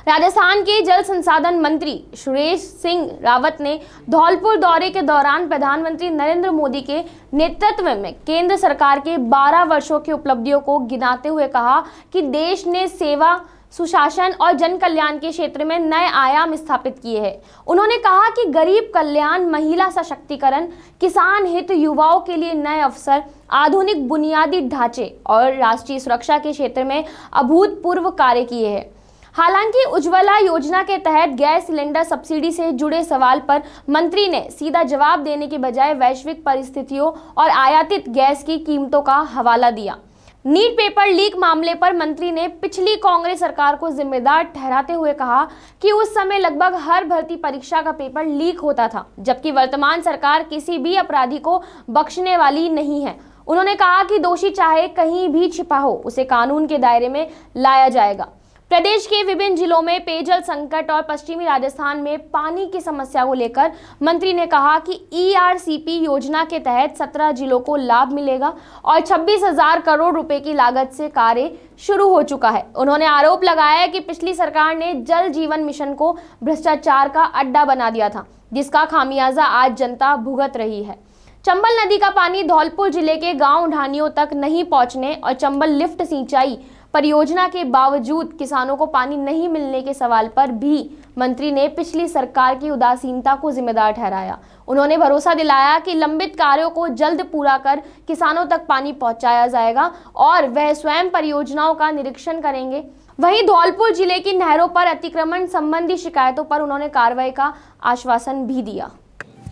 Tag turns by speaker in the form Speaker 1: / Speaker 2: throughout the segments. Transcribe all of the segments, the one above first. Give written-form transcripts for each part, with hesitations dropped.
Speaker 1: राजस्थान के जल संसाधन मंत्री सुरेश सिंह रावत ने धौलपुर दौरे के दौरान प्रधानमंत्री नरेंद्र मोदी के नेतृत्व में केंद्र सरकार के 12 वर्षों की उपलब्धियों को गिनाते हुए कहा कि देश ने सेवा, सुशासन और जन कल्याण के क्षेत्र में नए आयाम स्थापित किए हैं। उन्होंने कहा कि गरीब कल्याण, महिला सशक्तिकरण, किसान हित, युवाओं के लिए नए अवसर, आधुनिक बुनियादी ढांचे और राष्ट्रीय सुरक्षा के क्षेत्र में अभूतपूर्व कार्य किए हैं। हालांकि उज्ज्वला योजना के तहत गैस सिलेंडर सब्सिडी से जुड़े सवाल पर मंत्री ने सीधा जवाब देने के बजाय वैश्विक परिस्थितियों और आयातित गैस की कीमतों का हवाला दिया। नीट पेपर लीक मामले पर मंत्री ने पिछली कांग्रेस सरकार को जिम्मेदार ठहराते हुए कहा कि उस समय लगभग हर भर्ती परीक्षा का पेपर लीक होता था, जबकि वर्तमान सरकार किसी भी अपराधी को बख्शने वाली नहीं है। उन्होंने कहा कि दोषी चाहे कहीं भी छिपा हो, उसे कानून के दायरे में लाया जाएगा। प्रदेश के विभिन्न जिलों में पेयजल संकट और पश्चिमी राजस्थान में पानी की समस्या को लेकर मंत्री ने कहा कि ERCP योजना के तहत 17 जिलों को लाभ मिलेगा और 26,000 करोड़ रुपए की लागत से कार्य शुरू हो चुका है। उन्होंने आरोप लगाया कि पिछली सरकार ने जल जीवन मिशन को भ्रष्टाचार का अड्डा बना दिया था, जिसका खामियाजा आज जनता भुगत रही है। चंबल नदी का पानी धौलपुर जिले के गांव ढानियों तक नहीं पहुंचने और चंबल लिफ्ट सिंचाई परियोजना के बावजूद किसानों को पानी नहीं मिलने के सवाल पर भी मंत्री ने पिछली सरकार की उदासीनता को जिम्मेदार ठहराया। उन्होंने भरोसा दिलाया कि लंबित कार्यों को जल्द पूरा कर किसानों तक पानी पहुंचाया जाएगा और वह स्वयं परियोजनाओं का निरीक्षण करेंगे। वहीं धौलपुर जिले की नहरों पर अतिक्रमण संबंधी शिकायतों पर उन्होंने कार्रवाई का आश्वासन भी दिया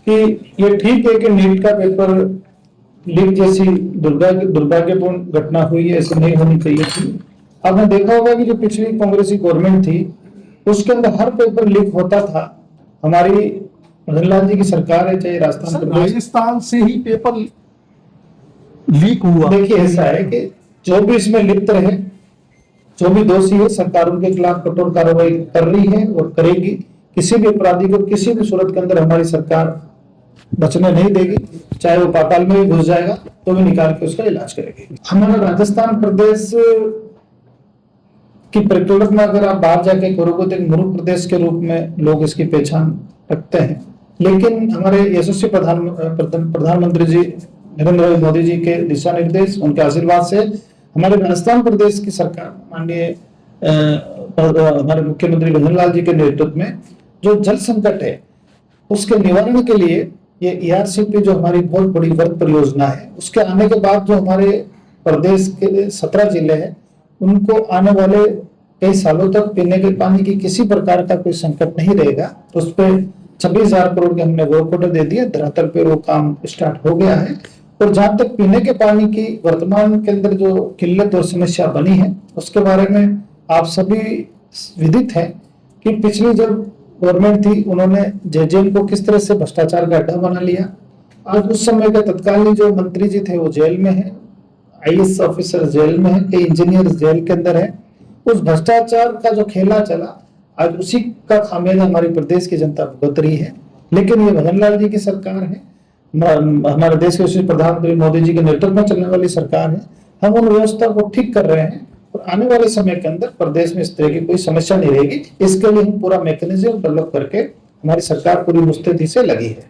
Speaker 2: कि ये ठीक है कि नीट का पेपर लीक जैसी दुर्भाग्यपूर्ण घटना हुई है, ऐसे नहीं होनी चाहिए थी। आपने देखा होगा कि जो पिछली कांग्रेसी गवर्नमेंट थी उसके अंदर हर पेपर लीक होता था। हमारी मदन लाल जी की सरकार है, चाहे
Speaker 3: राजस्थान से ही पेपर लीक हुआ।
Speaker 2: देखिए ऐसा है कि जो भी इसमें लिप्त रहे, जो भी दोषी है, सरकार उनके खिलाफ कठोर कार्रवाई कर रही है और करेगी। किसी भी अपराधी को किसी भी सूरत के अंदर हमारी सरकार बचने नहीं देगी, चाहे वो पाताल में भी घुस जाएगा तो भी निकाल के उसका इलाज करेगी। हमारा राजस्थान प्रदेश की परिकल्पना अगर आप बाहर जाके करोगे तो मुर्ख प्रदेश के रूप में लोग इसकी पहचान रखते हैं, लेकिन हमारे यशस्वी प्रधानमंत्री जी नरेंद्र मोदी जी के दिशा निर्देश, उनके आशीर्वाद से हमारे राजस्थान प्रदेश की सरकार माननीय हमारे मुख्यमंत्री मदन लाल जी के नेतृत्व में जो जल संकट है उसके निवारण के लिए ये ERCP जो हमारी बहुत बड़ी वर्ग परियोजना है, उसके आने के बाद जो हमारे प्रदेश के 17 जिले हैं उनको आने वाले कई सालों तक पीने के पानी की किसी प्रकार का कोई संकट नहीं रहेगा। तो उस पर 26,000 करोड़ के हमने वर्क ऑर्डर दे दिए, धरातल पे वो काम स्टार्ट हो गया है। और जहां तक पीने के पानी की वर्तमान के अंदर जो किल्लत और समस्या बनी है उसके बारे में आप सभी विदित है कि पिछली जब गवर्नमेंट थी उन्होंने JJM को किस तरह से भ्रष्टाचार का अड्डा बना लिया। आज उस समय के तत्कालीन जो मंत्री जी थे वो जेल में है, IAS ऑफिसर जेल में है, कई इंजीनियर जेल के अंदर है। उस भ्रष्टाचार का जो खेला चला आज उसी का खामियाजा हमारे प्रदेश की जनता भुगत रही है। लेकिन ये मदन लाल जी की सरकार है, हमारे देश के यशस्वी प्रधानमंत्री मोदी जी के नेतृत्व में चलने वाली सरकार है। हम उन व्यवस्था को ठीक कर रहे हैं और आने वाले समय के अंदर प्रदेश में इस तरह की कोई समस्या नहीं रहेगी। इसके लिए हम पूरा मैकेनिज्म डेवलप करके हमारी सरकार पूरी मुस्तैदी से लगी है।